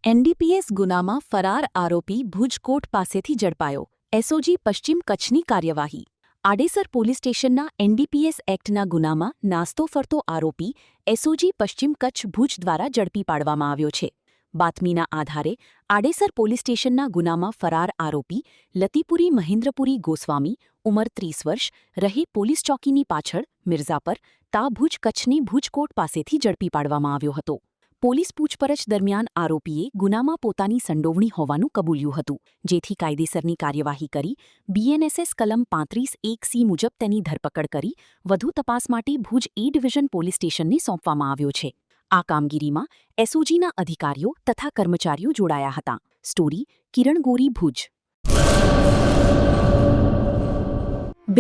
NDPS ગુનામાં ફરાર આરોપી ભુજ કોર્ટ પાસેથી ઝડપાયો. એસઓજી પશ્ચિમ કચ્છની કાર્યવાહી. આડેસર પોલીસ સ્ટેશનના એનડીપીએસ એક્ટના ગુનામાં નાસ્તો ફરતો આરોપી એસઓજી પશ્ચિમ કચ્છ ભુજ દ્વારા ઝડપી પાડવામાં આવ્યો છે. બાતમીના આધારે આડેસર પોલીસ સ્ટેશનના ગુનામાં ફરાર આરોપી લતીપુરી મહેન્દ્રપુરી ગોસ્વામી, ઉંમર 30 વર્ષ, રહે પોલીસ ચોકીની પાછળ, મિર્ઝાપર, તા ભુજ કચ્છની ભુજ કોર્ટ પાસેથી ઝડપી પાડવામાં આવ્યો હતો. પોલીસ પૂછપરછ દરમિયાન આરોપીએ ગુનામાં પોતાની સંડોવણી હોવાનું કબૂલ્યું હતું, જેથી કાયદેસરની કાર્યવાહી કરી બીએનએસએસ કલમ 35(1) મુજબ તેની ધરપકડ કરી વધુ તપાસ માટે ભુજ એ ડિવિઝન પોલીસ સ્ટેશનને સોંપવામાં આવ્યો છે. આ કામગીરીમાં એસઓજીના અધિકારીઓ તથા કર્મચારીઓ જોડાયા હતા. સ્ટોરી કિરણ ગોરી, ભુજ.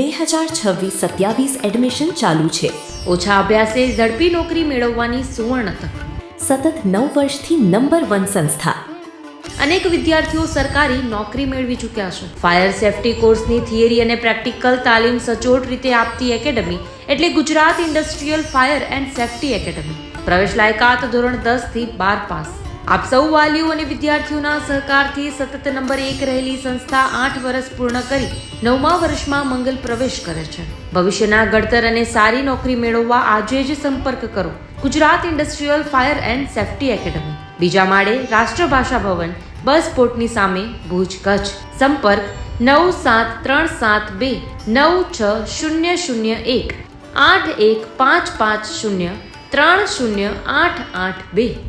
2026-27 એડમિશન ચાલુ છે. ઓછા અભ્યાસે ઝડપી નોકરી મેળવવાની સુવર્ણ તક. સતત 9 વર્ષથી નંબર 1 સંસ્થા. અનેક વિદ્યાર્થીઓ સરકારી નોકરી મેળવી ચૂક્યા છે. ફાયર સેફટી કોર્સની થિયરી અને પ્રેક્ટિકલ તાલીમ સચોટ રીતે આપતી એકેડમી એટલે Gujarat industrial fire and safety academy. પ્રવેશ લાયકાત ધોરણ 10 થી 12 પાસ. આપ સૌ વાલીઓ અને વિદ્યાર્થીઓના સહકારથી સતત નંબર 1 રહેલી સંસ્થા 8 વર્ષ પૂર્ણ કરી 9મા વર્ષમાં મંગલ પ્રવેશ કરે છે. ભવિષ્યના ઘડતર અને સારી નોકરી મેળવવા આજે જ સંપર્ક કરો Gujarat industrial fire and safety academy, બીજા માળે, રાષ્ટ્રભાષા ભવન, બસ પોર્ટની સામે, ભુજ, કચ્છ. સંપર્ક 9737296001 8155030882.